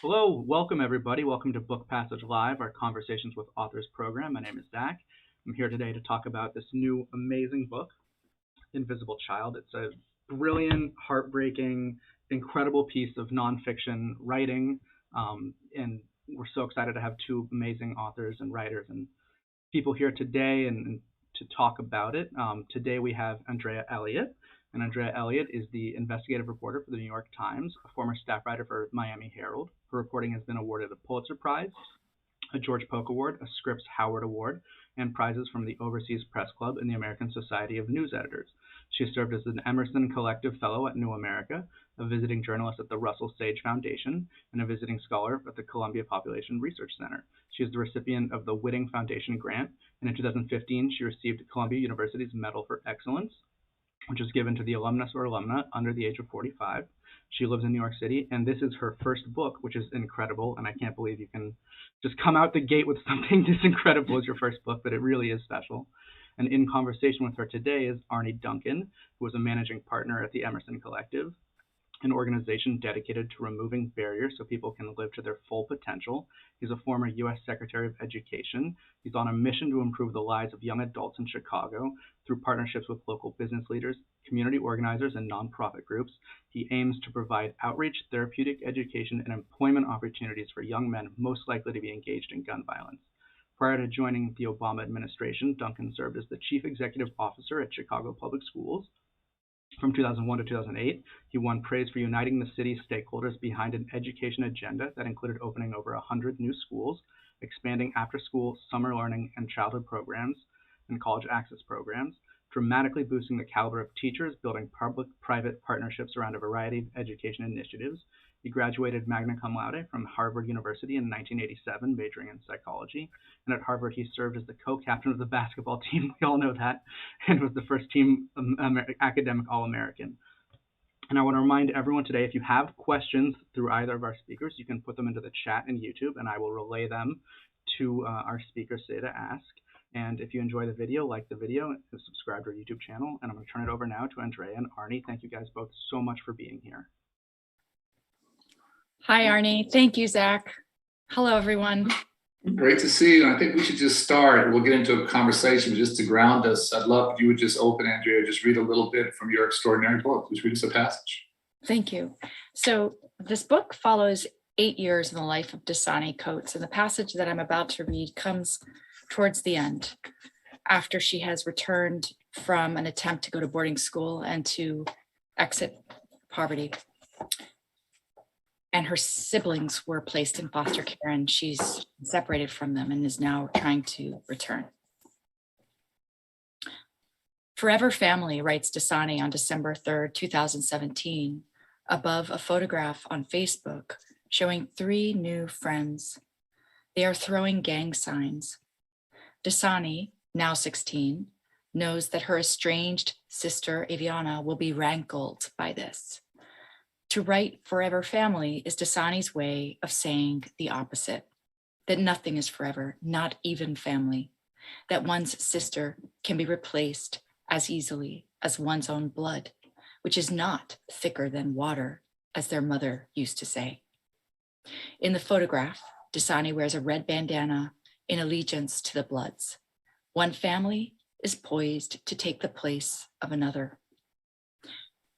Hello, welcome everybody. Welcome to Book Passage Live, our Conversations with Authors program. My name is Zach. I'm here today to talk about this new amazing book, Invisible Child. It's a brilliant, heartbreaking, incredible piece of nonfiction writing, and we're so excited to have two amazing authors and writers and people here today and to talk about it. Today we have Andrea Elliott, and Andrea Elliott is the investigative reporter for the New York Times, a former staff writer for Miami Herald. Her reporting has been awarded a Pulitzer Prize, a George Polk Award, a Scripps Howard Award, and prizes from the Overseas Press Club and the American Society of News Editors. She has served as an Emerson Collective Fellow at New America, a visiting journalist at the Russell Sage Foundation, and a visiting scholar at the Columbia Population Research Center. She is the recipient of the Whitting Foundation grant, and in 2015 she received Columbia University's Medal for Excellence, which is given to the alumnus or alumna under the age of 45. She lives in New York City, and this is her first book, which is incredible, and I can't believe you can just come out the gate with something this incredible as your first book, but it really is special. And in conversation with her today is Arnie Duncan, who is a managing partner at the Emerson Collective, an organization dedicated to removing barriers so people can live to their full potential. He's a former U.S. Secretary of Education. He's on a mission to improve the lives of young adults in Chicago through partnerships with local business leaders, community organizers, and nonprofit groups. He aims to provide outreach, therapeutic education, and employment opportunities for young men most likely to be engaged in gun violence. Prior to joining the Obama administration, Duncan served as the Chief Executive Officer at Chicago Public Schools. From 2001 to 2008, he won praise for uniting the city's stakeholders behind an education agenda that included opening over 100 new schools, expanding after-school, summer learning, and childhood programs, and college access programs, dramatically boosting the caliber of teachers, building public-private partnerships around a variety of education initiatives. He graduated magna cum laude from Harvard University in 1987, majoring in psychology. And at Harvard, he served as the co-captain of the basketball team. We all know that. And was the first team academic All-American. And I want to remind everyone today, if you have questions through either of our speakers, you can put them into the chat in YouTube, and I will relay them to our speakers today to ask. And if you enjoy the video, like the video, and subscribe to our YouTube channel. And I'm going to turn it over now to Andrea and Arnie. Thank you guys both so much for being here. Hi, Arnie. Thank you, Zach. Hello, everyone. Great to see you. I think we should just start. We'll get into a conversation, but just to ground us, I'd love if you would just open, Andrea, just read a little bit from your extraordinary book. Just read us a passage. Thank you. So this book follows 8 years in the life of Dasani Coates, and the passage that I'm about to read comes towards the end, after she has returned from an attempt to go to boarding school and to exit poverty. And her siblings were placed in foster care, and she's separated from them and is now trying to return. Forever Family, writes Dasani on December 3rd, 2017, above a photograph on Facebook showing 3 new friends. They are throwing gang signs. Dasani, now 16, knows that her estranged sister Aviana will be rankled by this. To write Forever Family is Dasani's way of saying the opposite, that nothing is forever, not even family, that one's sister can be replaced as easily as one's own blood, which is not thicker than water, as their mother used to say. In the photograph, Dasani wears a red bandana in allegiance to the Bloods. One family is poised to take the place of another.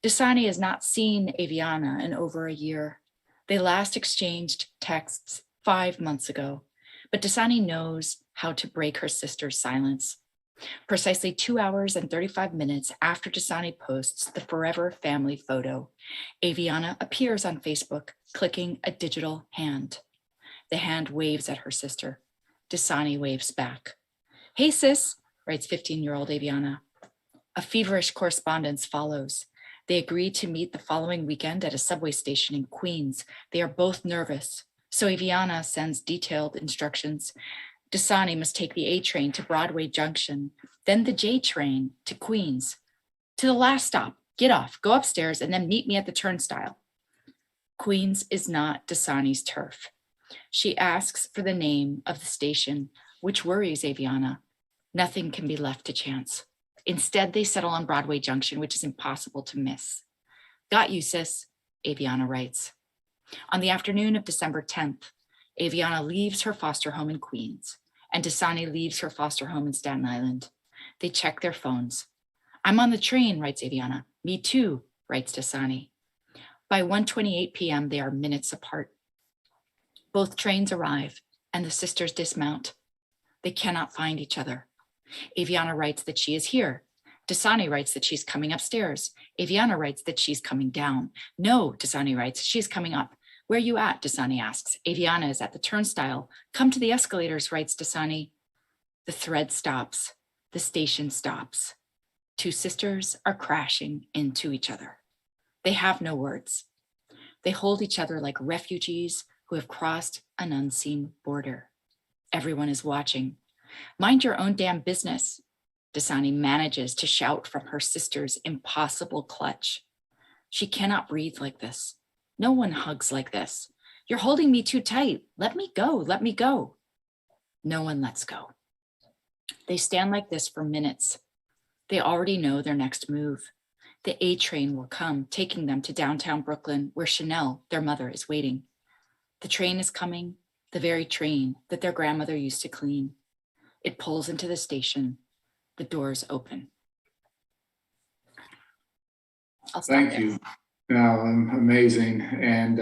Dasani has not seen Aviana in over a year. They last exchanged texts 5 months ago, but Dasani knows how to break her sister's silence. Precisely 2 hours and 35 minutes after Dasani posts the Forever Family photo, Aviana appears on Facebook, clicking a digital hand. The hand waves at her sister. Dasani waves back. Hey sis, writes 15-year-old Aviana. A feverish correspondence follows. They agree to meet the following weekend at a subway station in Queens. They are both nervous, so Aviana sends detailed instructions. Dasani must take the A train to Broadway Junction, then the J train to Queens. To the last stop, get off, go upstairs, and then meet me at the turnstile. Queens is not Dasani's turf. She asks for the name of the station, which worries Aviana. Nothing can be left to chance. Instead, they settle on Broadway Junction, which is impossible to miss. Got you, sis, Aviana writes. On the afternoon of December 10th, Aviana leaves her foster home in Queens, and Dasani leaves her foster home in Staten Island. They check their phones. I'm on the train, writes Aviana. Me too, writes Dasani. By 1:28 p.m., they are minutes apart. Both trains arrive, and the sisters dismount. They cannot find each other. Aviana writes that she is here. Dasani writes that she's coming upstairs. Aviana writes that she's coming down. No, Dasani writes, she's coming up. Where are you at? Dasani asks. Aviana is at the turnstile. Come to the escalators, writes Dasani. The thread stops. The station stops. Two sisters are crashing into each other. They have no words. They hold each other like refugees who have crossed an unseen border. Everyone is watching. Mind your own damn business, Dasani manages to shout from her sister's impossible clutch. She cannot breathe like this. No one hugs like this. You're holding me too tight. Let me go, let me go. No one lets go. They stand like this for minutes. They already know their next move. The A train will come, taking them to downtown Brooklyn, where Chanel, their mother, is waiting. The train is coming, the very train that their grandmother used to clean. It pulls into the station. The doors open. Thank you. Amazing. And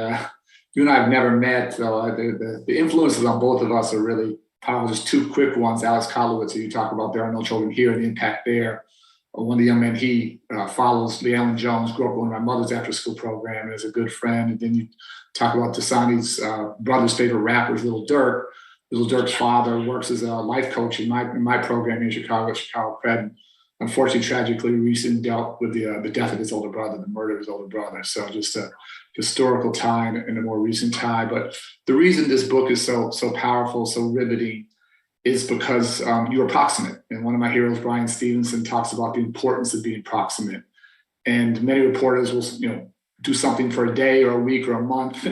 you and I have never met, so the influences on both of us are really powerful. Just two quick ones. Alex Kolowitz, who you talk about There Are No Children Here, and the impact there. One of the young men he follows, Leanne Jones, grew up in my mother's after-school program and is a good friend. And then you talk about Dasani's brother's favorite rapper, Little Durk. Little Durk's father works as a life coach in my program in Chicago Cred. Unfortunately, tragically, recently dealt with the death of his older brother, the murder of his older brother. So just a historical tie and a more recent tie. But the reason this book is so powerful, so riveting, is because you are proximate. And one of my heroes, Brian Stevenson, talks about the importance of being proximate. And many reporters will, do something for a day or a week or a month,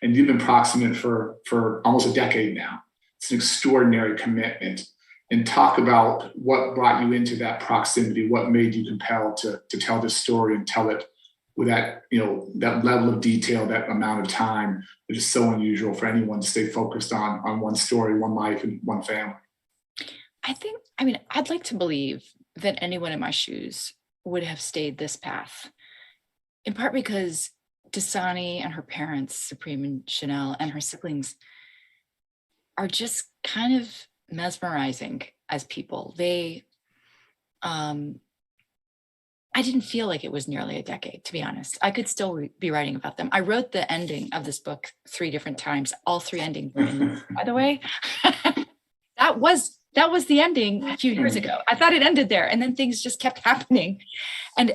and you've been proximate for almost a decade now. It's an extraordinary commitment. And talk about what brought you into that proximity, what made you compelled to tell this story and tell it with that, that level of detail, that amount of time that is so unusual for anyone to stay focused on one story, one life, and one family. I'd like to believe that anyone in my shoes would have stayed this path, in part because Dasani and her parents, Supreme and Chanel, and her siblings are just kind of mesmerizing as people. They, I didn't feel like it was nearly a decade, to be honest. I could still be writing about them. I wrote the ending of this book 3 different times. All 3 endings were in, by the way. That was the ending a few years ago. I thought it ended there, and then things just kept happening. And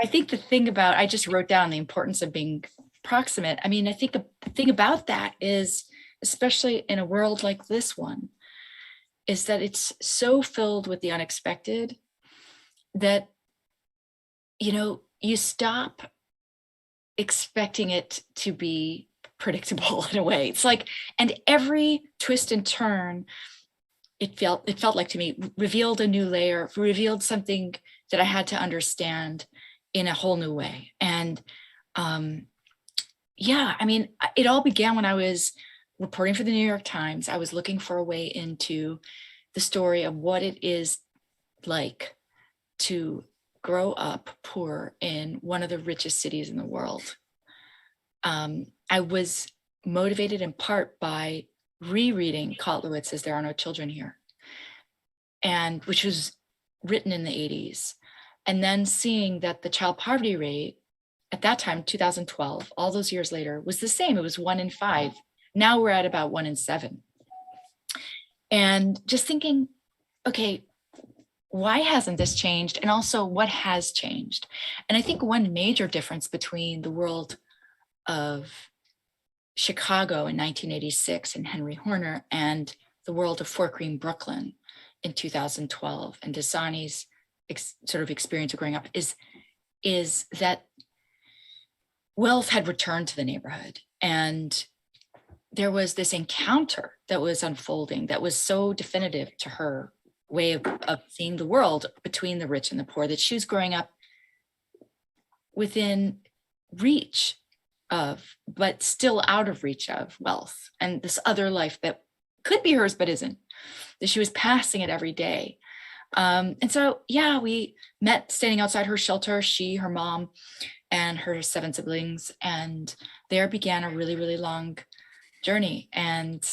I think the thing about, I just wrote down the importance of being proximate. I think the thing about that is, especially in a world like this one, is that it's so filled with the unexpected that, you stop expecting it to be predictable in a way. It's like, and every twist and turn, it felt like to me, revealed a new layer, revealed something that I had to understand in a whole new way. And it all began when I was reporting for the New York Times. I was looking for a way into the story of what it is like to grow up poor in one of the richest cities in the world. I was motivated in part by rereading Kotlowitz's There Are No Children Here, and which was written in the 80s. And then seeing that the child poverty rate at that time, 2012, all those years later, was the same. It was 1 in 5. Now we're at about 1 in 7. And just thinking, okay, why hasn't this changed? And also, what has changed? And I think one major difference between the world of Chicago in 1986 and Henry Horner and the world of Fort Greene, Brooklyn in 2012 and Dasani's sort of experience of growing up is that wealth had returned to the neighborhood. And there was this encounter that was unfolding, that was so definitive to her way of seeing the world between the rich and the poor, that she was growing up within reach of, but still out of reach of wealth, and this other life that could be hers but isn't, that she was passing it every day. And so, yeah, we met standing outside her shelter, she, her mom, and her 7 siblings, and there began a really, really long journey. And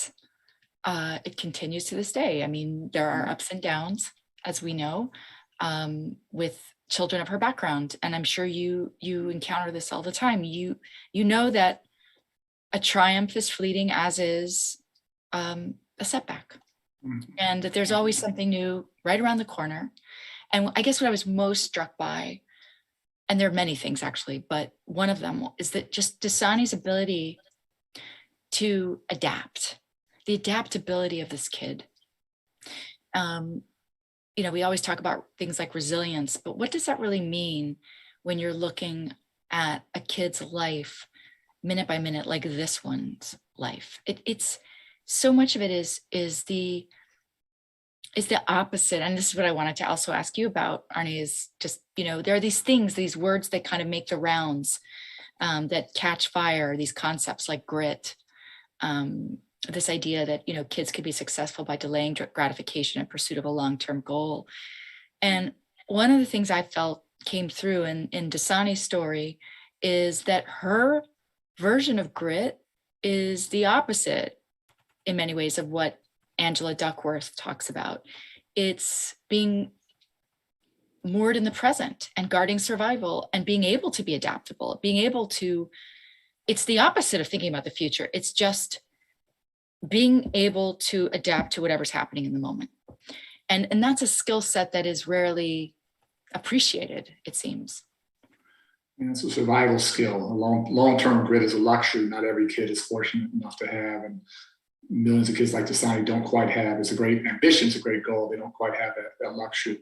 it continues to this day. I mean, there are ups and downs, as we know, with children of her background, and I'm sure you encounter this all the time. You know that a triumph is fleeting, as is a setback, and that there's always something new right around the corner. And I guess what I was most struck by, and there are many things actually, but one of them is that just Dasani's ability to adapt, the adaptability of this kid. You know, we always talk about things like resilience, but what does that really mean when you're looking at a kid's life minute by minute, like this one's life? It's so much of it is the opposite. And this is what I wanted to also ask you about, Arnie, is just, you know, there are these things, these words that kind of make the rounds, that catch fire, these concepts like grit, this idea that, you know, kids could be successful by delaying gratification in pursuit of a long-term goal. And one of the things I felt came through in Dasani's story is that her version of grit is the opposite in many ways of what Angela Duckworth talks about. It's being moored in the present and guarding survival and being able to be adaptable, being able to, it's the opposite of thinking about the future. It's just being able to adapt to whatever's happening in the moment. And that's a skill set that is rarely appreciated, it seems. And it's a survival skill. A long-term grit is a luxury not every kid is fortunate enough to have, and millions of kids like Dasani don't quite have. It's a great ambition, it's a great goal. They don't quite have that luxury.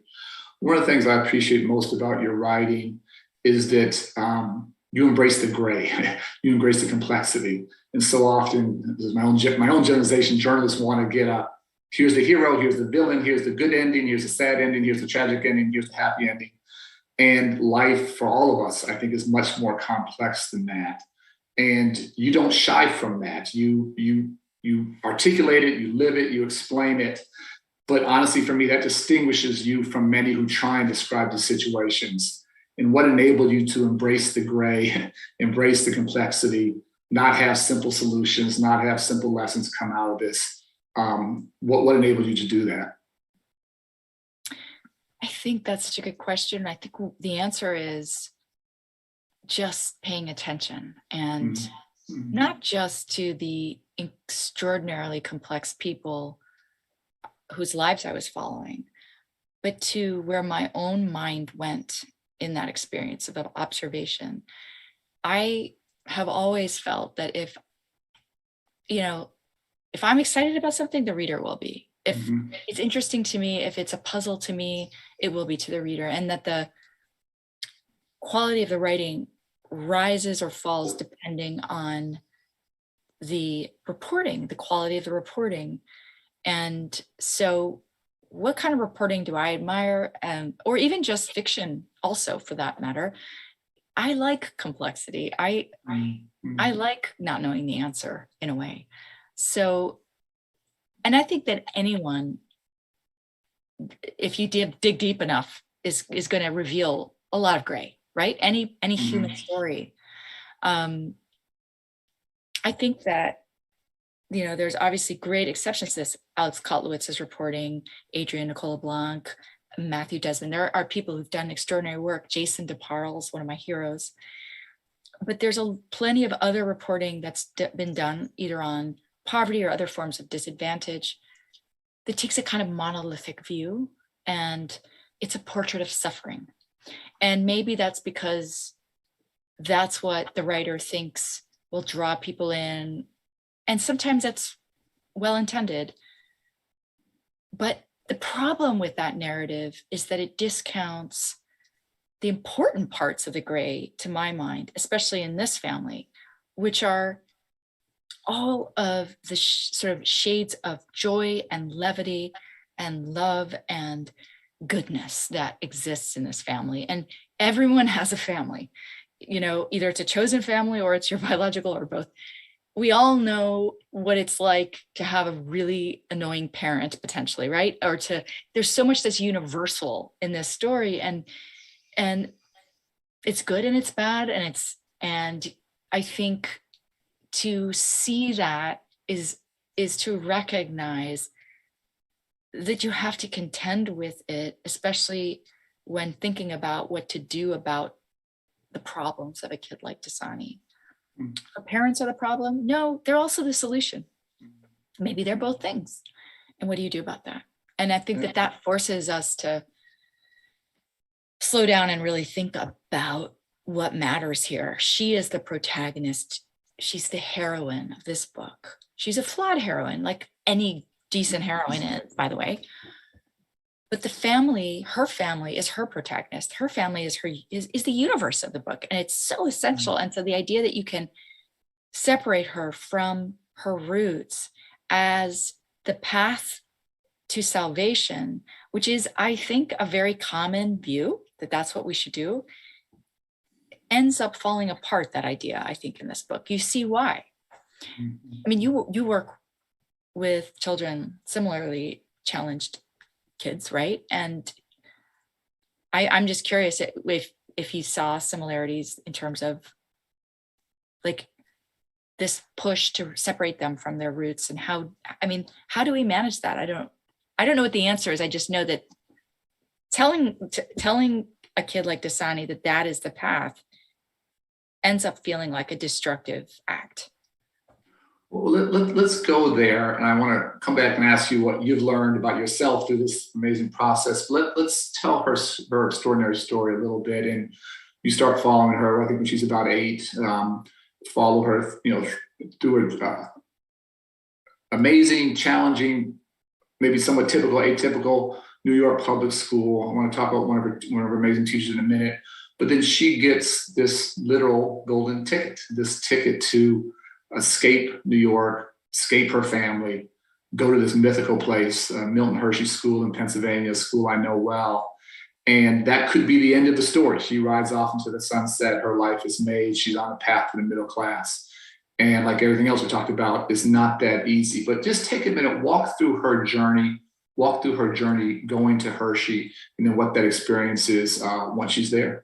One of the things I appreciate most about your writing is that you embrace the gray, you embrace the complexity. And so often, this is my own generalization, journalists want to get here's the hero, here's the villain, here's the good ending, here's the sad ending, here's the tragic ending, here's the happy ending. And life for all of us, I think, is much more complex than that. And you don't shy from that. You articulate it, you live it, you explain it. But honestly, for me, that distinguishes you from many who try and describe the situations. And what enabled you to embrace the gray, embrace the complexity, not have simple solutions, not have simple lessons come out of this? What enabled you to do that? I think that's such a good question. I think the answer is just paying attention, and not just to the extraordinarily complex people whose lives I was following, but to where my own mind went in that experience of observation. I have always felt that if I'm excited about something, the reader will be. If it's interesting to me, if it's a puzzle to me, it will be to the reader, and that the quality of the writing rises or falls depending on the reporting, the quality of the reporting. And so what kind of reporting do I admire? Or even just fiction also, for that matter. I like complexity. I like not knowing the answer in a way. So, and I think that anyone, if you dig deep enough, is going to reveal a lot of gray, right? Any human story. I think that, there's obviously great exceptions to this. Alex Kotlowitz reporting, Adrienne Nicola Blanc, Matthew Desmond. There are people who've done extraordinary work. Jason DeParles, one of my heroes. But there's plenty of other reporting that's been done either on poverty or other forms of disadvantage that takes a kind of monolithic view, and it's a portrait of suffering. And maybe that's because that's what the writer thinks will draw people in. And sometimes that's well-intended. But the problem with that narrative is that it discounts the important parts of the gray, to my mind, especially in this family, which are all of the sort of shades of joy and levity and love and goodness that exists in this family. And everyone has a family, you know, either it's a chosen family or it's your biological or both. We all know what it's like to have a really annoying parent potentially, right? Or there's so much that's universal in this story, and it's good and it's bad, and I think to see that is to recognize that you have to contend with it, especially when thinking about what to do about the problems of a kid like Dasani. Her parents are the problem? No, they're also the solution. Maybe they're both things. And what do you do about that? And I think that forces us to slow down and really think about what matters here. She is the protagonist. She's the heroine of this book. She's a flawed heroine, like any decent heroine is, by the way. But the family, her family is her protagonist. Her family is the universe of the book. And it's so essential. And so the idea that you can separate her from her roots as the path to salvation, which is, I think, a very common view, that that's what we should do, ends up falling apart, that idea, I think, in this book. You see why. I mean, you work with children, similarly challenged kids, right? And I'm just curious if you saw similarities in terms of like this push to separate them from their roots, and how do we manage that? I don't know what the answer is. I just know that telling a kid like Dasani that is the path ends up feeling like a destructive act. Well, let's go there. And I want to come back and ask you what you've learned about yourself through this amazing process. Let's tell her extraordinary story a little bit. And you start following her, I think when she's about 8, follow her, through a amazing, challenging, maybe somewhat typical, atypical New York public school. I want to talk about one of her amazing teachers in a minute. But then she gets this literal golden ticket, this ticket to escape New York, escape her family, go to this mythical place, Milton Hershey School in Pennsylvania, a school I know well. And that could be the end of the story. She rides off into the sunset. Her life is made. She's on a path to the middle class. And like everything else we talked about, it's not that easy. But just take a minute, walk through her journey going to Hershey, and then what that experience is once she's there.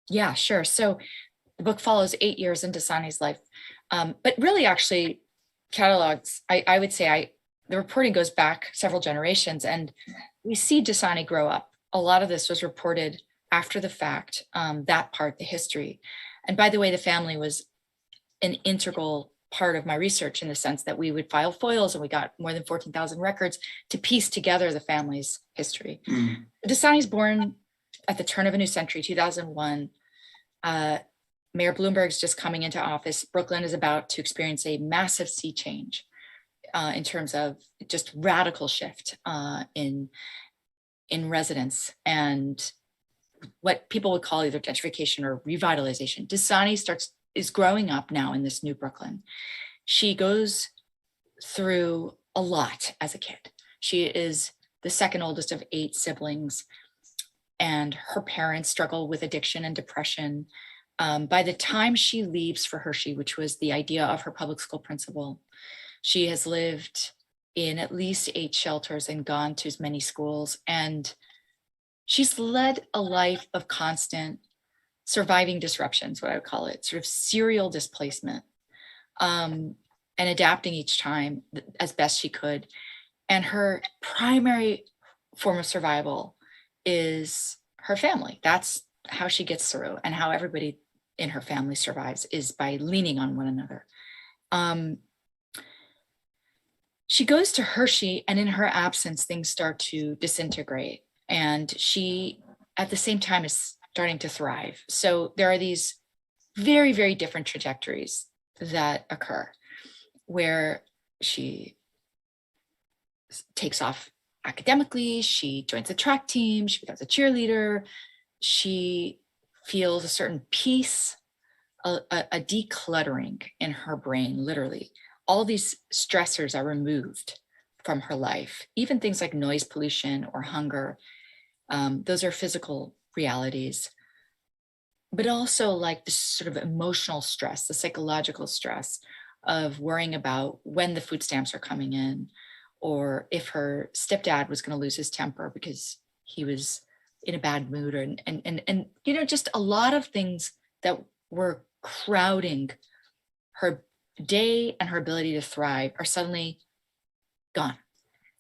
Yeah, sure. So the book follows 8 years into Dasani's life. But really actually catalogs, I would say the reporting goes back several generations, and we see Dasani grow up. A lot of this was reported after the fact, that part, the history. And by the way, the family was an integral part of my research, in the sense that we would file foils, and we got more than 14,000 records to piece together the family's history. Dasani's born at the turn of a new century, 2001. Mayor Bloomberg's just coming into office. Brooklyn is about to experience a massive sea change in terms of just radical shift in residents, and what people would call either gentrification or revitalization. Dasani is growing up now in this new Brooklyn. She goes through a lot as a kid. She is the second oldest of 8 siblings, and her parents struggle with addiction and depression. By the time she leaves for Hershey, which was the idea of her public school principal, she has lived in at least 8 shelters and gone to as many schools. And she's led a life of constant surviving disruptions, what I would call it, sort of serial displacement, and adapting each time as best she could. And her primary form of survival is her family. That's how she gets through, and how everybody in her family survives is by leaning on one another. She goes to Hershey, and in her absence, things start to disintegrate. And she, at the same time, is starting to thrive. So there are these very, very different trajectories that occur, where she takes off academically, she joins the track team, she becomes a cheerleader, she feels a certain peace, a decluttering in her brain, literally, all these stressors are removed from her life, even things like noise pollution or hunger. Those are physical realities, but also like the sort of emotional stress, the psychological stress of worrying about when the food stamps are coming in, or if her stepdad was going to lose his temper because he was in a bad mood, or and you know, just a lot of things that were crowding her day and her ability to thrive are suddenly gone.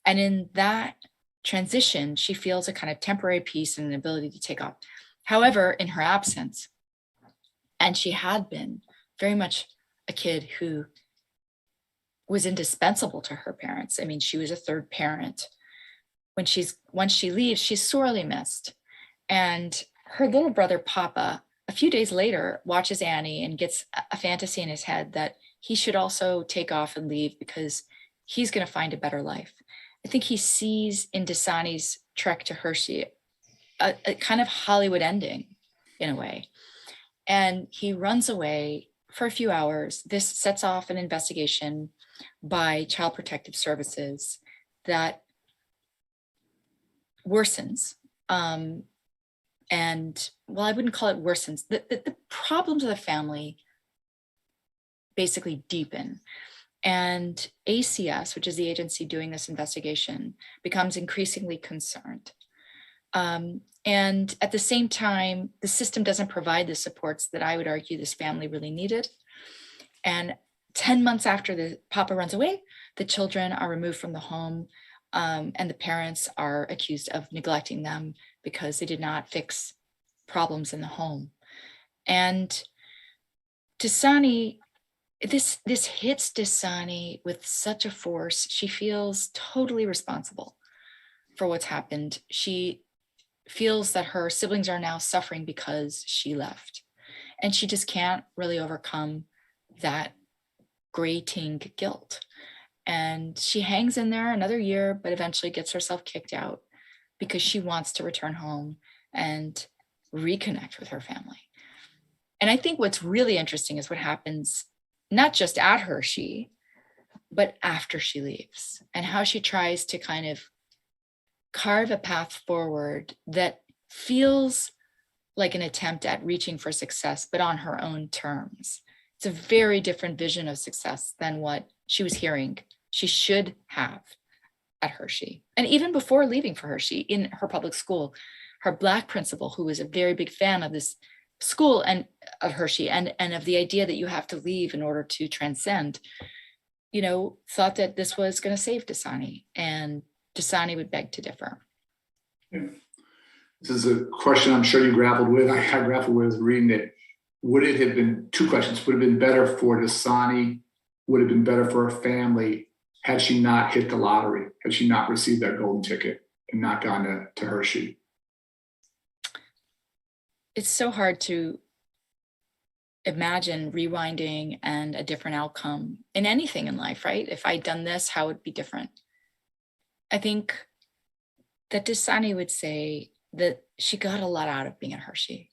And in that transition, she feels a kind of temporary peace and an ability to take off. However, in her absence, and she had been very much a kid who was indispensable to her parents. I mean, she was a third parent. Once she leaves, she's sorely missed. And her little brother, Papa, a few days later, watches Annie and gets a fantasy in his head that he should also take off and leave because he's going to find a better life. I think he sees in Dasani's trek to Hershey a kind of Hollywood ending in a way. And he runs away for a few hours. This sets off an investigation by Child Protective Services that worsens. And well, I wouldn't call it worsens. The problems of the family basically deepen. And ACS, which is the agency doing this investigation, becomes increasingly concerned. And at the same time, the system doesn't provide the supports that I would argue this family really needed. And 10 months after the Papa runs away, the children are removed from the home, and the parents are accused of neglecting them because they did not fix problems in the home. And Dasani, this hits Dasani with such a force. She feels totally responsible for what's happened. She feels that her siblings are now suffering because she left. And she just can't really overcome that grating guilt. And she hangs in there another year, but eventually gets herself kicked out because she wants to return home and reconnect with her family. And I think what's really interesting is what happens not just at Hershey, but after she leaves, and how she tries to kind of carve a path forward that feels like an attempt at reaching for success, but on her own terms. It's a very different vision of success than what she was hearing she should have at Hershey. And even before leaving for Hershey, in her public school, her Black principal, who was a very big fan of this school and of Hershey and of the idea that you have to leave in order to transcend, you know, thought that this was going to save Dasani, and Dasani would beg to differ. Yeah. This is a question I'm sure you grappled with. I grappled with reading it. Would it have been, two questions, would it have been better for Dasani? Would it have been better for her family had she not hit the lottery, had she not received that golden ticket and not gone to Hershey? It's so hard to imagine rewinding and a different outcome in anything in life, right? If I'd done this, how would it be different? I think that Dasani would say that she got a lot out of being at Hershey.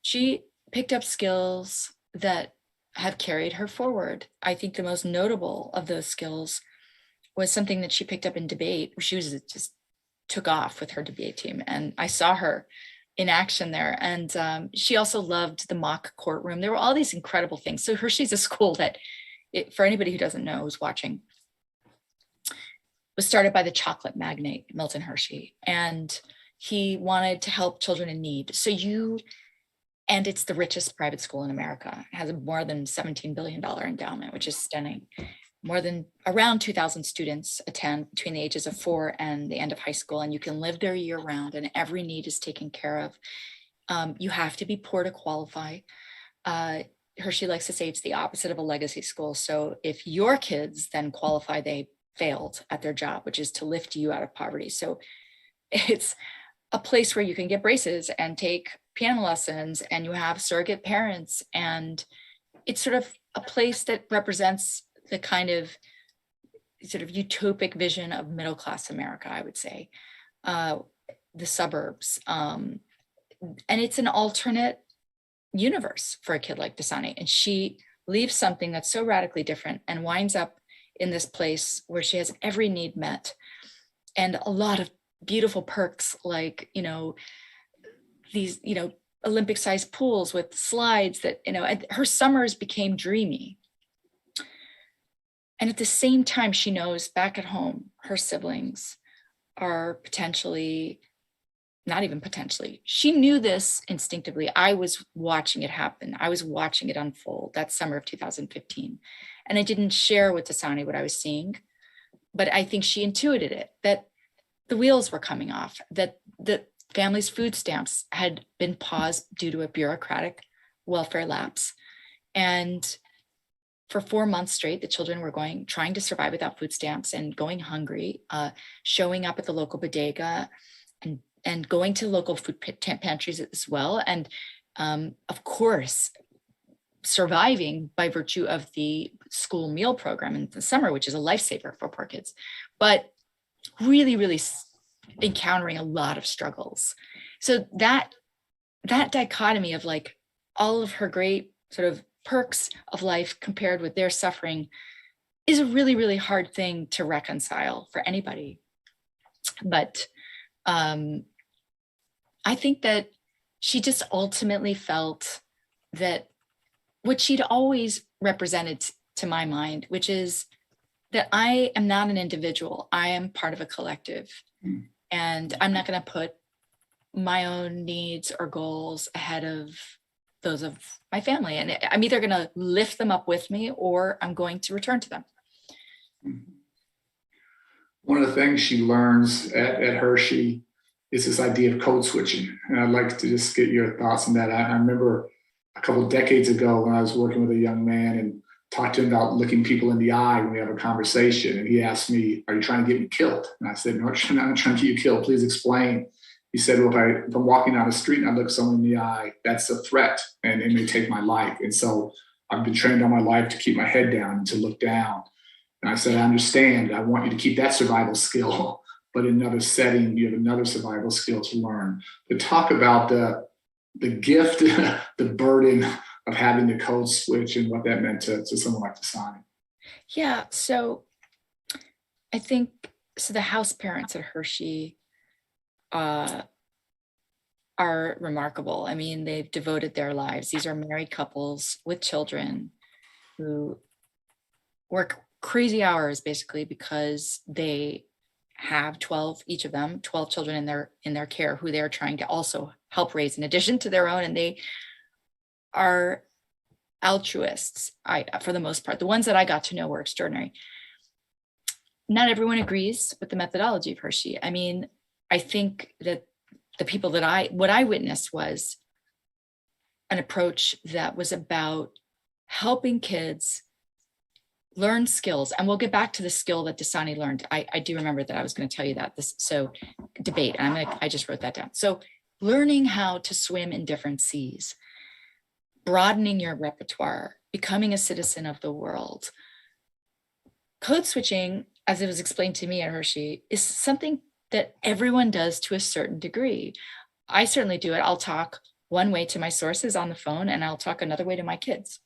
She picked up skills that have carried her forward. I think the most notable of those skills was something that she picked up in debate. She was just took off with her debate team, and I saw her in action there. And she also loved the mock courtroom. There were all these incredible things. So Hershey's a school that, for anybody who doesn't know, who's watching, was started by the chocolate magnate, Milton Hershey. And he wanted to help children in need. And it's the richest private school in America. It has more than $17 billion endowment, which is stunning. More than around 2,000 students attend between the ages of 4 and the end of high school, and you can live there year round, and every need is taken care of. You have to be poor to qualify. Hershey likes to say it's the opposite of a legacy school. So if your kids then qualify, they failed at their job, which is to lift you out of poverty. So it's a place where you can get braces and take piano lessons, and you have surrogate parents. And it's sort of a place that represents the kind of sort of utopic vision of middle-class America, I would say, the suburbs. And it's an alternate universe for a kid like Dasani. And she leaves something that's so radically different and winds up in this place where she has every need met and a lot of beautiful perks, like, these, Olympic sized pools with slides that, and her summers became dreamy. And at the same time, she knows back at home, her siblings are potentially, not even potentially, she knew this instinctively. I was watching it happen. I was watching it unfold that summer of 2015. And I didn't share with Dasani what I was seeing, but I think she intuited it, that the wheels were coming off, that the family's food stamps had been paused due to a bureaucratic welfare lapse. And for 4 months straight, the children were trying to survive without food stamps and going hungry, showing up at the local bodega and going to local food pantries as well. And of course, surviving by virtue of the school meal program in the summer, which is a lifesaver for poor kids, but really, really encountering a lot of struggles. So that dichotomy of like all of her great sort of perks of life compared with their suffering is a really, really hard thing to reconcile for anybody. But I think that she just ultimately felt that what she'd always represented to my mind, which is that I am not an individual. I am part of a collective. And I'm not going to put my own needs or goals ahead of those of my family. And I'm either going to lift them up with me or I'm going to return to them. One of the things she learns at Hershey is this idea of code switching. And I'd like to just get your thoughts on that. I remember a couple of decades ago when I was working with a young man and talked to him about looking people in the eye when we have a conversation. And he asked me, "Are you trying to get me killed?" And I said, "No, I'm not trying to get you killed. Please explain." He said, "Well, if I'm walking down the street and I look someone in the eye, that's a threat and it may take my life. And so I've been trained all my life to keep my head down and to look down." And I said, "I understand. I want you to keep that survival skill, but in another setting, you have another survival skill to learn." But talk about the gift, the burden of having the code switch and what that meant to someone like Dasani. Yeah, so I think, so the house parents at Hershey are remarkable. I mean, they've devoted their lives. These are married couples with children who work crazy hours basically because they have 12, each of them, 12 children in their care who they're trying to also help raise in addition to their own. And they are altruists, for the most part. The ones that I got to know were extraordinary. Not everyone agrees with the methodology of Hershey. I mean, I think that the people what I witnessed was an approach that was about helping kids learn skills. And we'll get back to the skill that Dasani learned. I do remember that I was going to tell you that. So debate, and I just wrote that down. So learning how to swim in different seas, broadening your repertoire, becoming a citizen of the world. Code switching, as it was explained to me at Hershey, is something that everyone does to a certain degree. I certainly do it. I'll talk one way to my sources on the phone and I'll talk another way to my kids.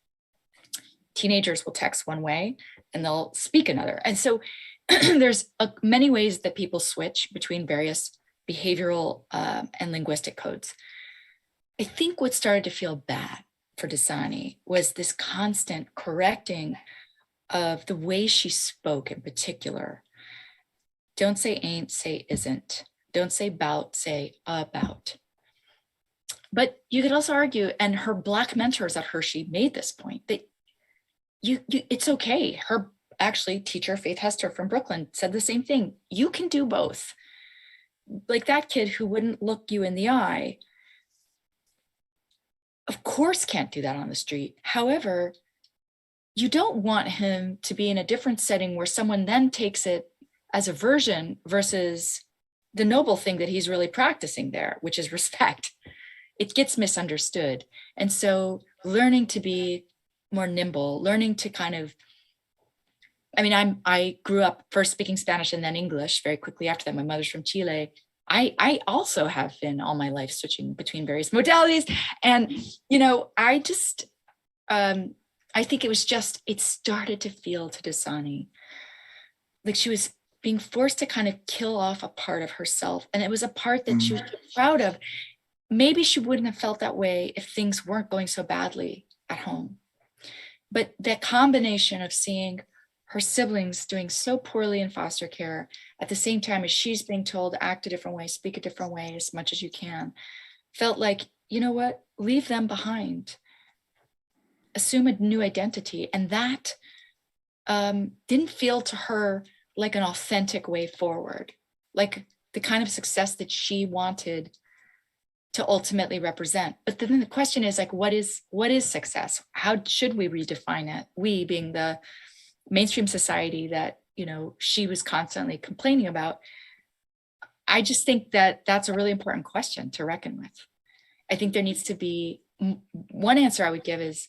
Teenagers will text one way and they'll speak another. And so there's many ways that people switch between various behavioral and linguistic codes. I think what started to feel bad for Dasani was this constant correcting of the way she spoke in particular. Don't say ain't, say isn't. Don't say bout, say about. But you could also argue, and her Black mentors at Hershey made this point, that it's okay. Her actually teacher, Faith Hester from Brooklyn, said the same thing. You can do both. Like that kid who wouldn't look you in the eye, of course can't do that on the street. However, you don't want him to be in a different setting where someone then takes it as aversion versus the noble thing that he's really practicing there, which is respect. It gets misunderstood. And so learning to be more nimble, learning to kind of, I grew up first speaking Spanish and then English very quickly after that. My mother's from Chile. I also have been all my life switching between various modalities. And, I just, I think it started to feel to Dasani like she was being forced to kind of kill off a part of herself. And it was a part that she was proud of. Maybe she wouldn't have felt that way if things weren't going so badly at home. But that combination of seeing her siblings doing so poorly in foster care at the same time as she's being told act a different way, speak a different way as much as you can, felt like, you know what, leave them behind, assume a new identity. And that didn't feel to her like an authentic way forward, like the kind of success that she wanted to ultimately represent. But then the question is like, what is success? How should we redefine it? We being the mainstream society that, you know, she was constantly complaining about. I just think that that's a really important question to reckon with. I think there needs to be, one answer I would give is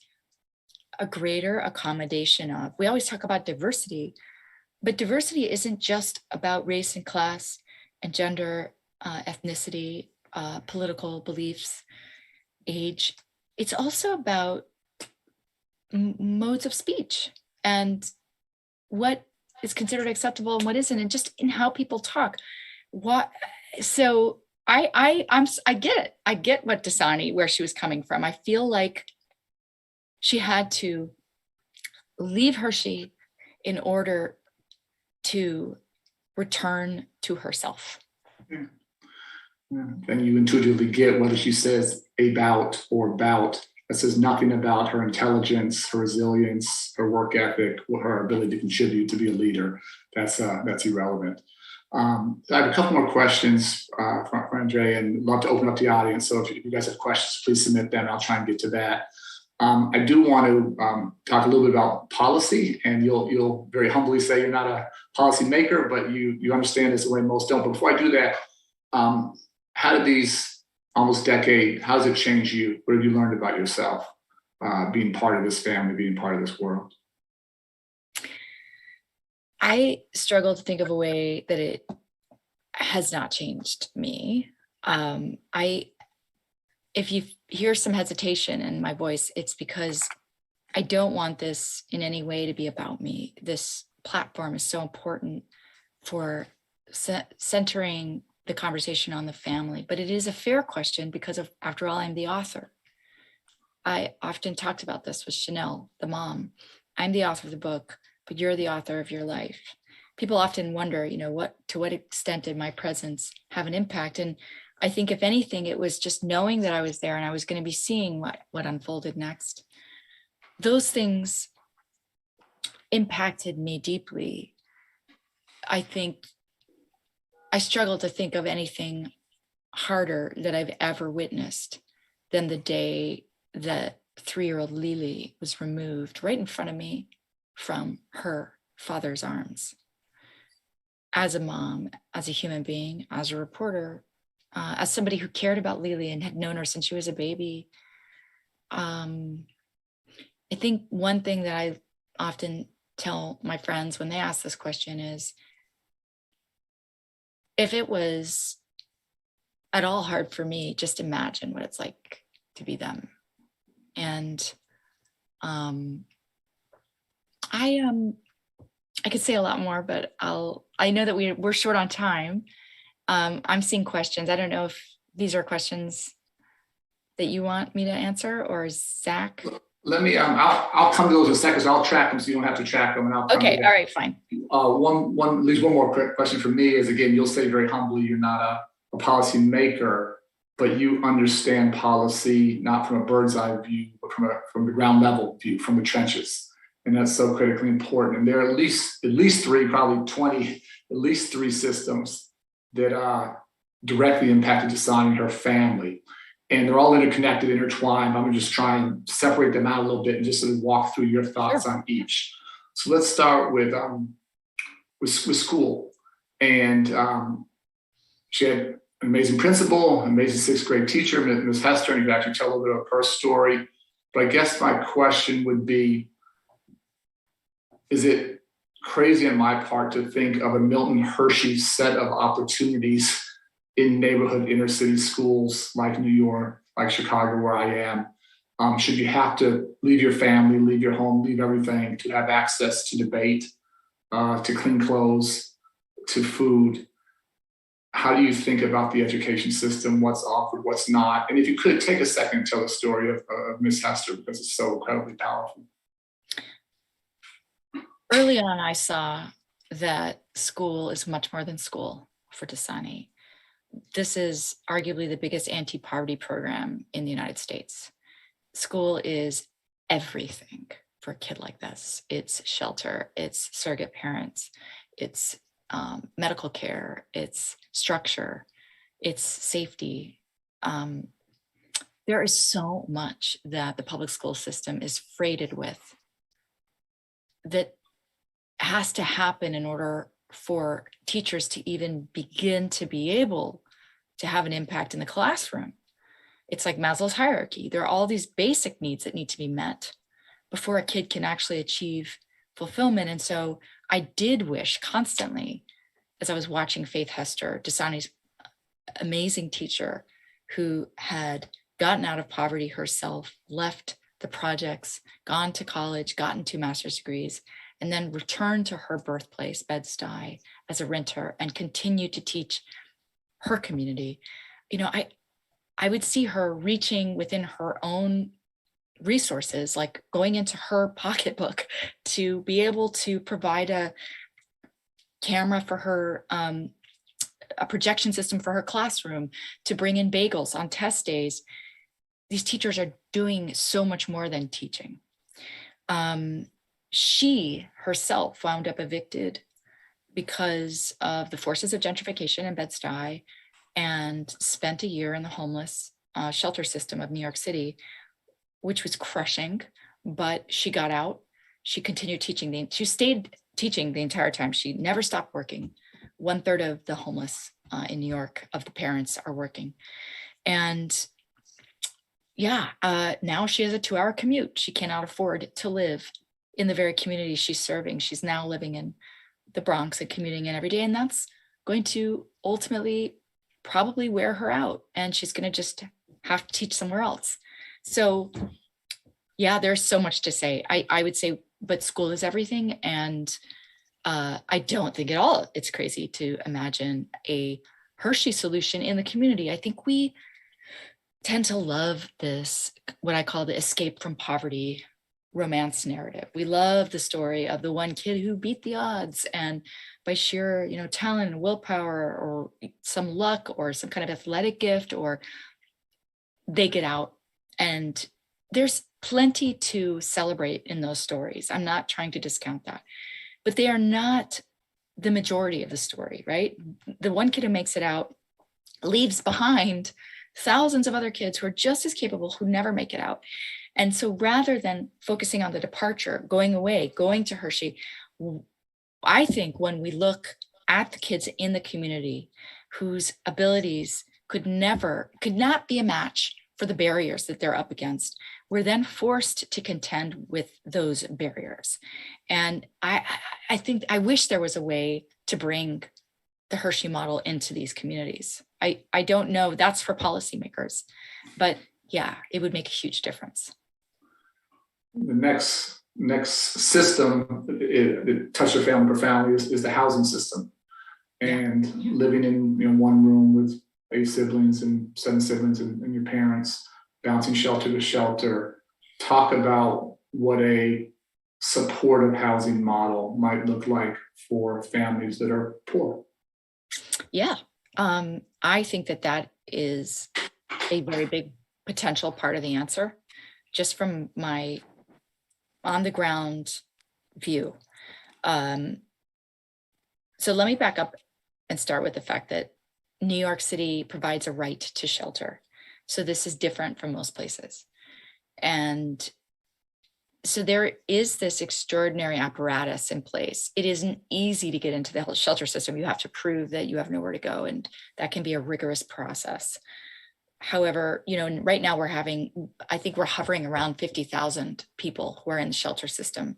a greater accommodation of, we always talk about diversity, but diversity isn't just about race and class and gender, ethnicity, political beliefs, age. It's also about modes of speech and what is considered acceptable and what isn't, and just in how people talk. So I get it. I get what Dasani, where she was coming from. I feel like she had to leave Hershey in order to return to herself. Yeah. Yeah. And you intuitively get whether she says about or bout, that says nothing about her intelligence, her resilience, her work ethic, or her ability to contribute to be a leader. That's irrelevant. I have a couple more questions for Andrea, and love to open up the audience. So if you guys have questions, please submit them. I'll try and get to that. I do want to talk a little bit about policy, and you'll very humbly say you're not a policy maker, but you understand this the way most don't. But before I do that, how did these almost decade, how does it change you? What have you learned about yourself being part of this family, being part of this world? I struggle to think of a way that it has not changed me. If you hear some hesitation in my voice, it's because I don't want this in any way to be about me. This platform is so important for centering the conversation on the family, but it is a fair question because after all, I'm the author. I often talked about this with Chanel, the mom. I'm the author of the book, but you're the author of your life. People often wonder, to what extent did my presence have an impact? And I think if anything, it was just knowing that I was there and I was going to be seeing what unfolded next. Those things impacted me deeply. I think I struggle to think of anything harder that I've ever witnessed than the day that 3-year-old Lily was removed right in front of me from her father's arms. As a mom, as a human being, as a reporter, as somebody who cared about Lily and had known her since she was a baby. I think one thing that I often tell my friends when they ask this question is, if it was at all hard for me, just imagine what it's like to be them. And I could say a lot more, but I know that we're short on time. I'm seeing questions. I don't know if these are questions that you want me to answer, or Zach. Let me. I'll come to those in a second. So I'll track them, so you don't have to track them. And I'll okay. All right. Fine. At least one more quick question for me is, again, you'll say very humbly, you're not a policy maker, but you understand policy not from a bird's eye view, but from the ground level view, from the trenches, and that's so critically important. And there are at least three, probably 20, at least 3 systems that directly impacted Dasani and her family. And they're all interconnected, intertwined. I'm going to just try and separate them out a little bit and just sort of walk through your thoughts on each. So let's start with school. And she had an amazing principal, an amazing 6th grade teacher, Ms. Hester, and you can actually tell a little bit of her story. But I guess my question would be, is it crazy on my part to think of a Milton Hershey set of opportunities in neighborhood inner city schools like New York, like Chicago, where I am, Should you have to leave your family, leave your home, leave everything to have access to debate, to clean clothes, to food? How do you think about the education system? What's offered, what's not? And if you could take a second to tell the story of Miss Hester, because it's so incredibly powerful. Early on, I saw that school is much more than school for Dasani. This is arguably the biggest anti-poverty program in the United States. School is everything for a kid like this. It's shelter, it's surrogate parents, it's medical care, it's structure, it's safety. There is so much that the public school system is freighted with that has to happen in order for teachers to even begin to be able to have an impact in the classroom. It's like Maslow's hierarchy. There are all these basic needs that need to be met before a kid can actually achieve fulfillment. And so I did wish constantly, as I was watching Faith Hester, Dasani's amazing teacher, who had gotten out of poverty herself, left the projects, gone to college, gotten 2 master's degrees, and then returned to her birthplace, Bed-Stuy, as a renter and continued to teach her community. You know, I would see her reaching within her own resources, like going into her pocketbook to be able to provide a camera for her, a projection system for her classroom, to bring in bagels on test days. These teachers are doing so much more than teaching. She herself wound up evicted because of the forces of gentrification in Bed-Stuy, and spent a year in the homeless shelter system of New York City, which was crushing, but she got out. She continued teaching. She stayed teaching the entire time. She never stopped working. 1/3 of the homeless in New York, of the parents, are working. And yeah, now she has a 2-hour commute. She cannot afford to live in the very community she's serving. She's now living in the Bronx and commuting in every day. And that's going to ultimately probably wear her out. And she's going to just have to teach somewhere else. So yeah, there's so much to say. I would say, but school is everything. And I don't think at all it's crazy to imagine a Hershey solution in the community. I think we tend to love this, what I call the escape from poverty romance narrative. We love the story of the one kid who beat the odds, and by sheer, talent and willpower, or some luck, or some kind of athletic gift, or they get out. And there's plenty to celebrate in those stories. I'm not trying to discount that, but they are not the majority of the story, right? The one kid who makes it out leaves behind thousands of other kids who are just as capable, who never make it out. And so rather than focusing on the departure, going away, going to Hershey, I think when we look at the kids in the community whose abilities could not be a match for the barriers that they're up against, we're then forced to contend with those barriers. And I think, I wish there was a way to bring the Hershey model into these communities. I don't know, that's for policymakers, but yeah, it would make a huge difference. The next system that touched your family profoundly is the housing system. And living in one room with 8 siblings and 7 siblings and your parents, bouncing shelter to shelter. Talk about what a supportive housing model might look like for families that are poor. Yeah, I think that is a very big potential part of the answer, just from my on the ground view. So let me back up and start with the fact that New York City provides a right to shelter. So this is different from most places. And so there is this extraordinary apparatus in place. It isn't easy to get into the shelter system. You have to prove that you have nowhere to go, and that can be a rigorous process. However, right now I think we're hovering around 50,000 people who are in the shelter system.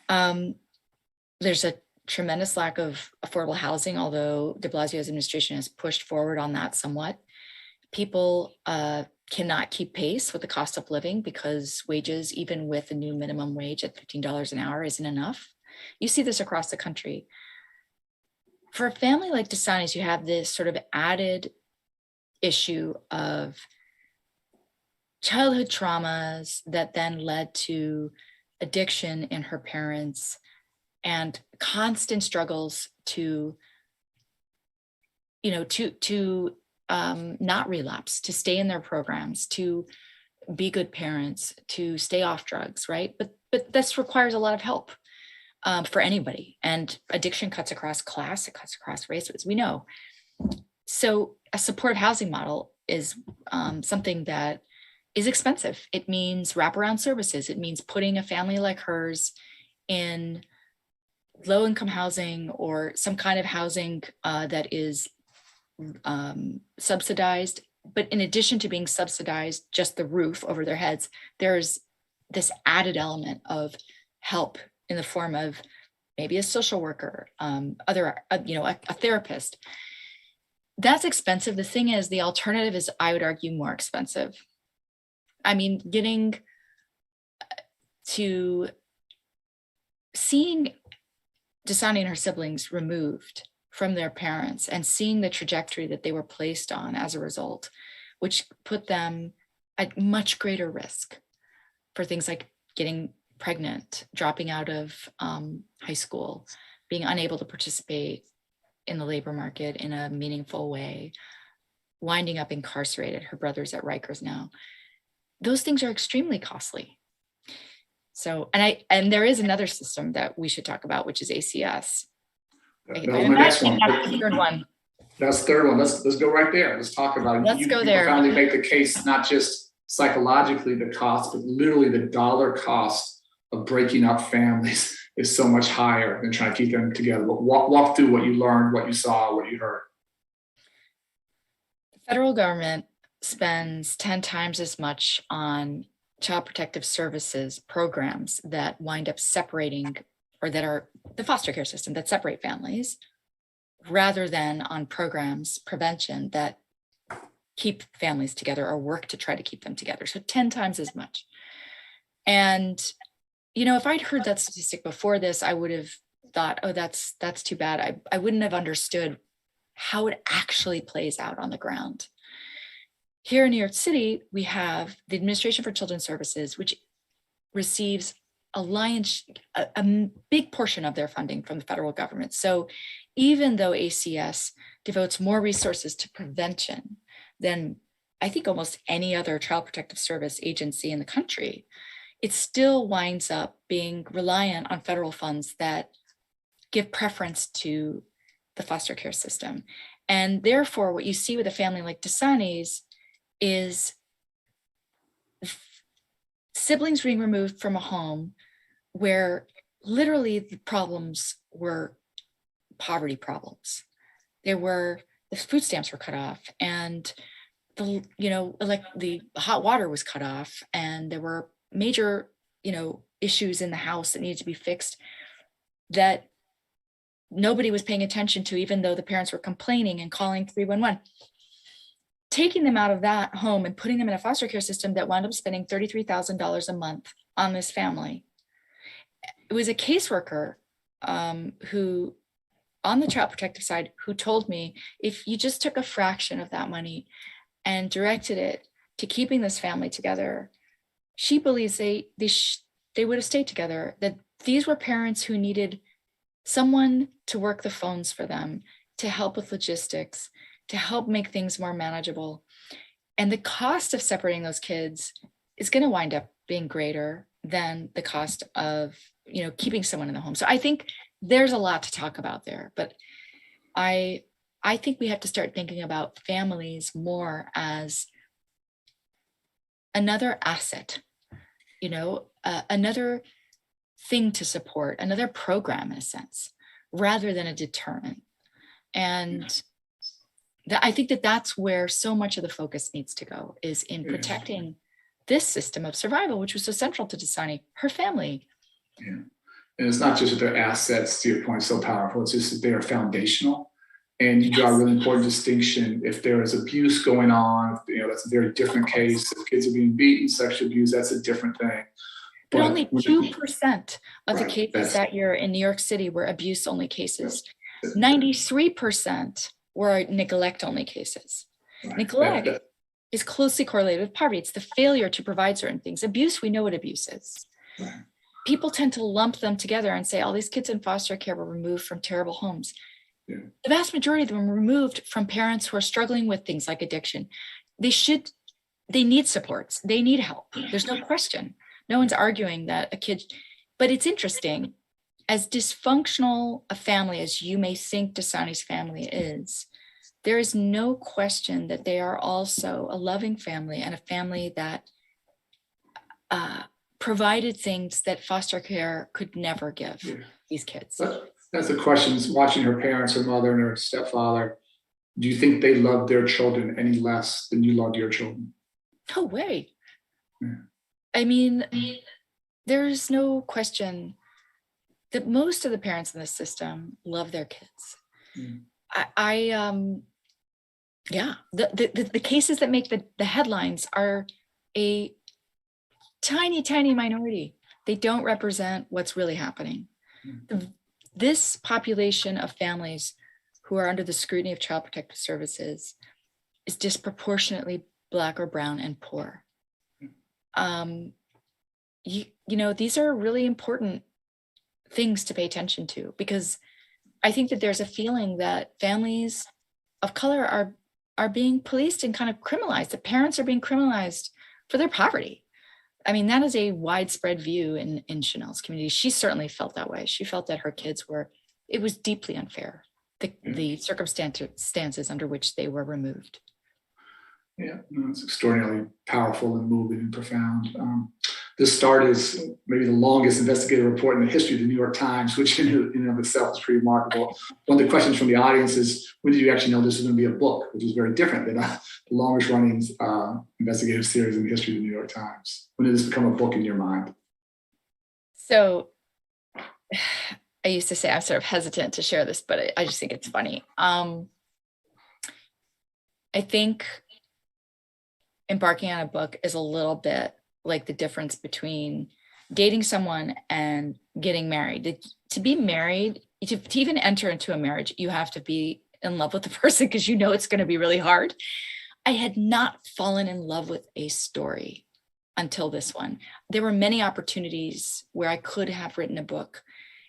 There's a tremendous lack of affordable housing, although de Blasio's administration has pushed forward on that somewhat. people cannot keep pace with the cost of living because wages, even with the new minimum wage at $15 an hour, isn't enough. You see this across the country. For a family like Dasani's, you have this sort of added issue of childhood traumas that then led to addiction in her parents and constant struggles to not relapse, to stay in their programs, to be good parents, to stay off drugs, right? But this requires a lot of help for anybody. And addiction cuts across class, it cuts across race, as we know. So a supportive housing model is something that is expensive. It means wraparound services. It means putting a family like hers in low-income housing or some kind of housing that is subsidized. But in addition to being subsidized, just the roof over their heads, there's this added element of help in the form of maybe a social worker, a therapist. That's expensive. The thing is, the alternative is, I would argue, more expensive. I mean, getting to seeing Dasani and her siblings removed from their parents and seeing the trajectory that they were placed on as a result, which put them at much greater risk for things like getting pregnant, dropping out of high school, being unable to participate in the labor market in a meaningful way, winding up incarcerated. Her brother's at Rikers now. Those things are extremely costly. So, and there is another system that we should talk about, which is ACS. That was my next one. That's the third one. That's the third one. Let's go right there. Let's talk about it. Let's go there. You finally make the case, not just psychologically the cost, but literally the dollar cost of breaking up families is so much higher than trying to keep them together. But walk through what you learned, what you saw, what you heard. The federal government spends 10 times as much on child protective services programs that wind up separating, or that are the foster care system that separate families, rather than on programs, prevention, that keep families together or work to try to keep them together. So 10 times as much. And, if I'd heard that statistic before this, I would have thought, oh, that's too bad. I wouldn't have understood how it actually plays out on the ground. Here in New York City, we have the Administration for Children's Services, which receives a big portion of their funding from the federal government. So even though ACS devotes more resources to prevention than I think almost any other child protective service agency in the country, it still winds up being reliant on federal funds that give preference to the foster care system. And therefore, what you see with a family like Dasani's is siblings being removed from a home where literally the problems were poverty problems. The food stamps were cut off, and the hot water was cut off, and there were major, issues in the house that needed to be fixed that nobody was paying attention to, even though the parents were complaining and calling 311. Taking them out of that home and putting them in a foster care system that wound up spending $33,000 a month on this family. It was a caseworker who, on the child protective side, who told me, if you just took a fraction of that money and directed it to keeping this family together, she believes they would have stayed together, that these were parents who needed someone to work the phones for them, to help with logistics, to help make things more manageable. And the cost of separating those kids is going to wind up being greater than the cost of, keeping someone in the home. So I think there's a lot to talk about there, but I think we have to start thinking about families more as another asset, another thing to support, another program in a sense, rather than a deterrent. And I think that's where so much of the focus needs to go, is in protecting this system of survival, which was so central to Dasani, her family. Yeah. And it's not just that they're assets, to your point, so powerful. It's just that they are foundational. And you draw a really important distinction. If there is abuse going on, that's a very different case. If kids are being beaten, sexual abuse, that's a different thing. But only 2% of the Right, cases that year in New York City were abuse-only cases. 93% were neglect-only cases. Right. Neglect is closely correlated with poverty. It's the failure to provide certain things. Abuse, we know what abuse is. Right. People tend to lump them together and say, all these kids in foster care were removed from terrible homes. Yeah. The vast majority of them were removed from parents who are struggling with things like addiction. They need supports. They need help. There's no question. No one's arguing that a kid, but it's interesting, as dysfunctional a family as you may think Dasani's family is, there is no question that they are also a loving family and a family that provided things that foster care could never give these kids. That's the question. Watching her parents, her mother and her stepfather, do you think they loved their children any less than you loved your children? No way. Yeah. I mean, there's no question that most of the parents in the system love their kids. The cases that make the headlines are a tiny, tiny minority. They don't represent what's really happening. This population of families who are under the scrutiny of Child Protective Services is disproportionately Black or brown and poor. These are really important things to pay attention to, because I think that there's a feeling that families of color are being policed and kind of criminalized. The parents are being criminalized for their poverty. I mean, that is a widespread view in Chanel's community. She certainly felt that way. She felt that her kids it was deeply unfair, the circumstances under which they were removed. Yeah, it's extraordinarily powerful and moving and profound. This start is maybe the longest investigative report in the history of the New York Times, which in and of itself is pretty remarkable. One of the questions from the audience is, when did you actually know this was going to be a book, which is very different than the longest running investigative series in the history of the New York Times? When did this become a book in your mind? So I used to say I'm sort of hesitant to share this, but I just think it's funny. I think embarking on a book is a little bit like the difference between dating someone and getting married. To be married, to even enter into a marriage, you have to be in love with the person because you know it's going to be really hard. I had not fallen in love with a story until this one. There were many opportunities where I could have written a book.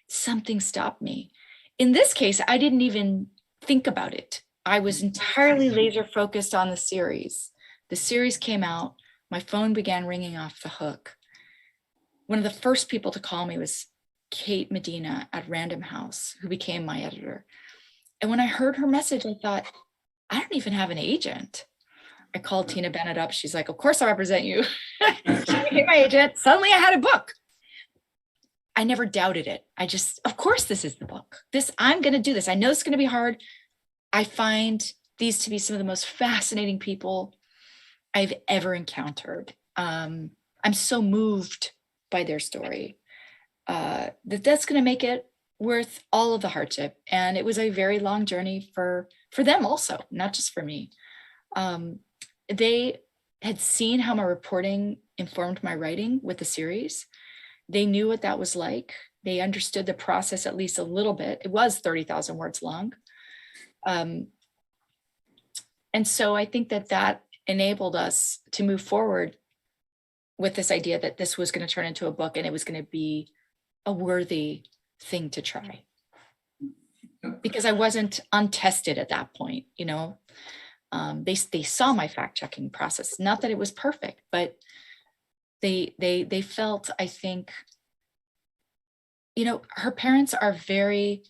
Something stopped me. In this case, I didn't even think about it. I was entirely laser focused on the series. The series came out. My phone began ringing off the hook. One of the first people to call me was Kate Medina at Random House, who became my editor. And when I heard her message, I thought, I don't even have an agent. I called Tina Bennett up. She's like, of course I represent you. She became my agent. Suddenly I had a book. I never doubted it. Of course this is the book. I'm going to do this. I know it's going to be hard. I find these to be some of the most fascinating people I've ever encountered. I'm so moved by their story that's going to make it worth all of the hardship. And it was a very long journey for them also, not just for me. They had seen how my reporting informed my writing with the series. They knew what that was like. They understood the process at least a little bit. It was 30,000 words long. And so I think that enabled us to move forward with this idea that this was going to turn into a book and it was going to be a worthy thing to try. Because I wasn't untested at that point, They saw my fact-checking process. Not that it was perfect, but they felt, I think, her parents are very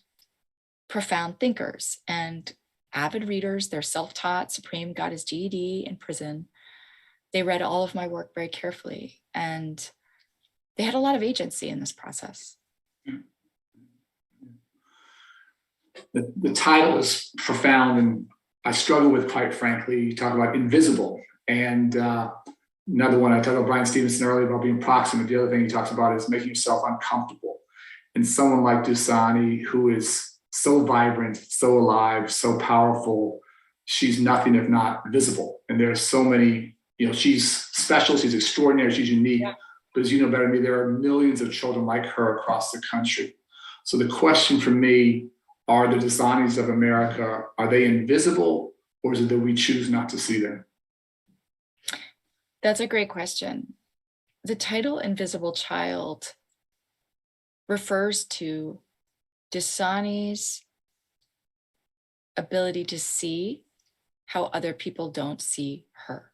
profound thinkers and avid readers. They're self-taught. Supreme got his GED in prison. They read all of my work very carefully, and they had a lot of agency in this process. The title is profound, and I struggle with, quite frankly. You talk about invisible, and another one, I talked about Brian Stevenson earlier about being proximate. The other thing he talks about is making yourself uncomfortable. And someone like Dasani, who is so vibrant, so alive, so powerful. She's nothing if not visible. And there's so many, she's special, she's extraordinary, she's unique. Yeah. But as you know better than me, there are millions of children like her across the country. So the question for me, are the Dasanis of America, are they invisible, or is it that we choose not to see them? That's a great question. The title Invisible Child refers to Dasani's ability to see how other people don't see her.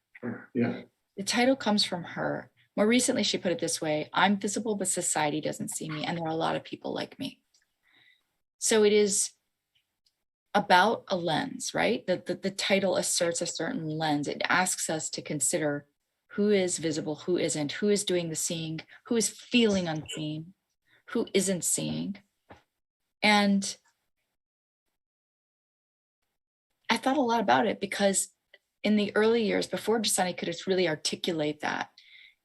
Yeah. The title comes from her. More recently, she put it this way: I'm visible, but society doesn't see me, and there are a lot of people like me. So it is about a lens, right? The title asserts a certain lens. It asks us to consider who is visible, who isn't, who is doing the seeing, who is feeling unseen, who isn't seeing. And I thought a lot about it because in the early years, before Dasani could really articulate that,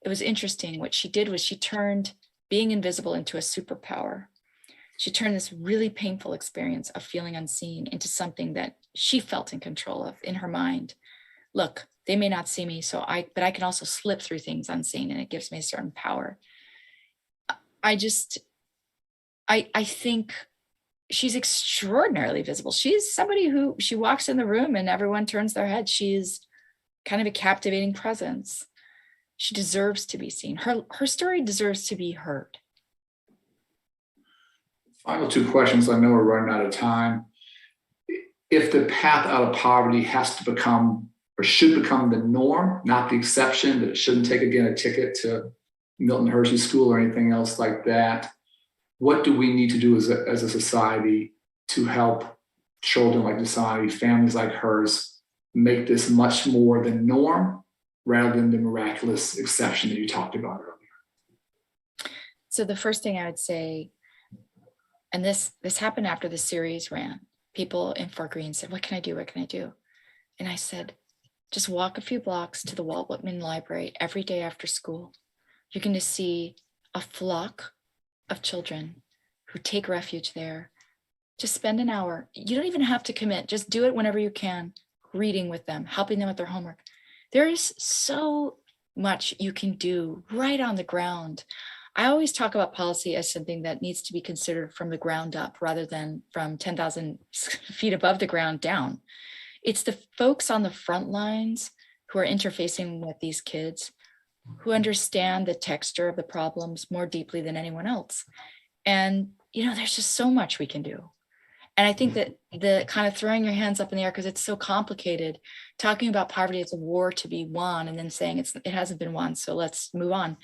it was interesting. What she did was she turned being invisible into a superpower. She turned this really painful experience of feeling unseen into something that she felt in control of in her mind. Look, they may not see me, but I can also slip through things unseen, and it gives me a certain power. I think she's extraordinarily visible. She's somebody who, she walks in the room and everyone turns their head. She's kind of a captivating presence. She deserves to be seen. Her story deserves to be heard. Final two questions. I know we're running out of time. If the path out of poverty has to become or should become the norm, not the exception, that it shouldn't take, again, a ticket to Milton Hershey School or anything else like that, what do we need to do as a society to help children like Dasani, families like hers, make this much more the norm rather than the miraculous exception that you talked about earlier? So the first thing I would say, and this happened after the series ran, people in Fort Greene said, what can I do? What can I do? And I said, just walk a few blocks to the Walt Whitman Library every day after school. You're going to see a flock of children who take refuge there. Just spend an hour. You don't even have to commit. Just do it whenever you can, reading with them, helping them with their homework. There is so much you can do right on the ground. I always talk about policy as something that needs to be considered from the ground up rather than from 10,000 feet above the ground down. It's the folks on the front lines who are interfacing with these kids who understand the texture of the problems more deeply than anyone else. And, there's just so much we can do. And I think that the kind of throwing your hands up in the air because it's so complicated, talking about poverty as a war to be won and then saying it hasn't been won, so let's move on,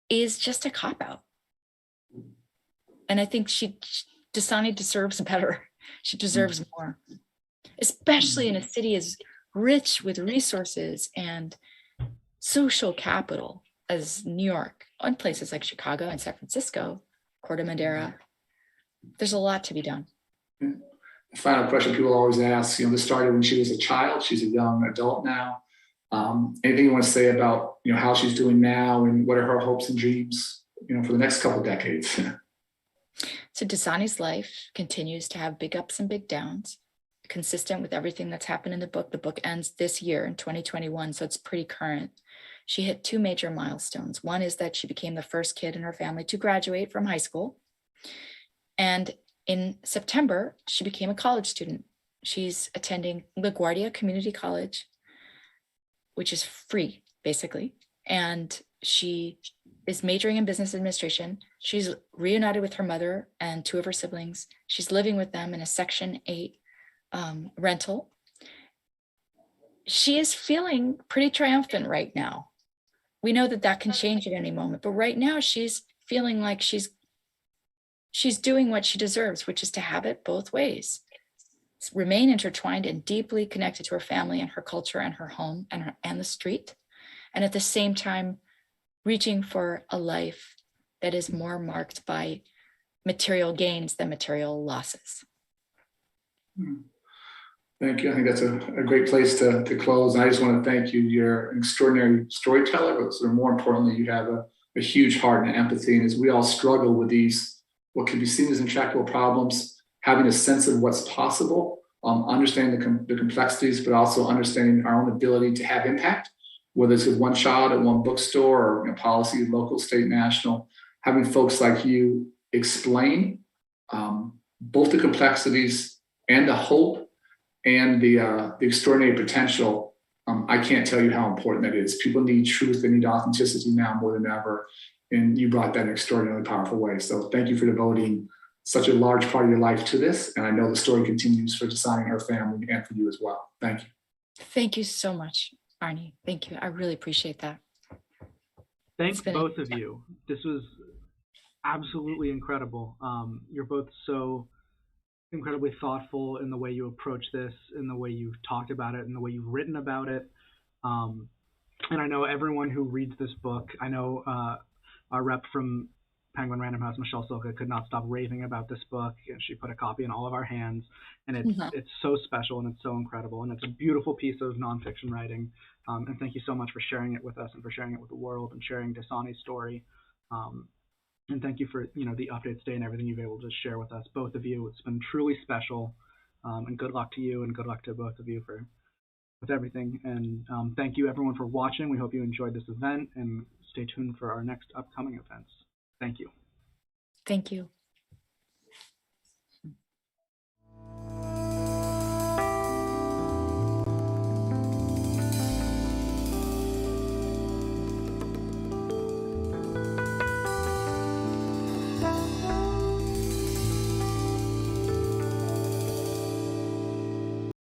is just a cop-out. And I think Dasani deserves better. She deserves more, especially in a city as rich with resources and social capital as New York, and places like Chicago and San Francisco, Corte Madera. There's a lot to be done. The final question people always ask, this started when she was a child. She's a young adult now. Anything you want to say about, how she's doing now and what are her hopes and dreams, for the next couple of decades? So Dasani's life continues to have big ups and big downs, consistent with everything that's happened in the book. The book ends this year in 2021, so it's pretty current. She hit two major milestones. One is that she became the first kid in her family to graduate from high school. And in September, she became a college student. She's attending LaGuardia Community College, which is free, basically. And she is majoring in business administration. She's reunited with her mother and two of her siblings. She's living with them in a Section 8 rental. She is feeling pretty triumphant right now. We know that can change at any moment, but right now she's feeling like she's doing what she deserves, which is to have it both ways. Remain intertwined and deeply connected to her family and her culture and her home and the street. And at the same time, reaching for a life that is more marked by material gains than material losses. Thank you. I think that's a great place to close. And I just want to thank you. You're an extraordinary storyteller, but sort of more importantly, you have a huge heart and empathy. And as we all struggle with these, what can be seen as intractable problems, having a sense of what's possible, understanding the complexities, but also understanding our own ability to have impact, whether it's with one child at one bookstore or policy, local, state, national. Having folks like you explain both the complexities and the hope and the extraordinary potential. I can't tell you how important that is. People need truth, they need authenticity now more than ever. And you brought that in an extraordinarily powerful way. So thank you for devoting such a large part of your life to this. And I know the story continues for Dasani and her family and for you as well. Thank you. Thank you so much, Arnie. Thank you. I really appreciate that. Thanks both of you. This was absolutely incredible. You're both so incredibly thoughtful in the way you approach this, in the way you've talked about it, in the way you've written about it. And I know everyone who reads this book, I know our rep from Penguin Random House, Michelle Silka, could not stop raving about this book, and she put a copy in all of our hands, and it's so special and it's so incredible, and it's a beautiful piece of nonfiction writing. And thank you so much for sharing it with us and for sharing it with the world and sharing Dasani's story. And thank you for the updates today and everything you've been able to share with us, both of you. It's been truly special, and good luck to you and good luck to both of you with everything. And thank you everyone for watching. We hope you enjoyed this event, and stay tuned for our next upcoming events. Thank you. Thank you.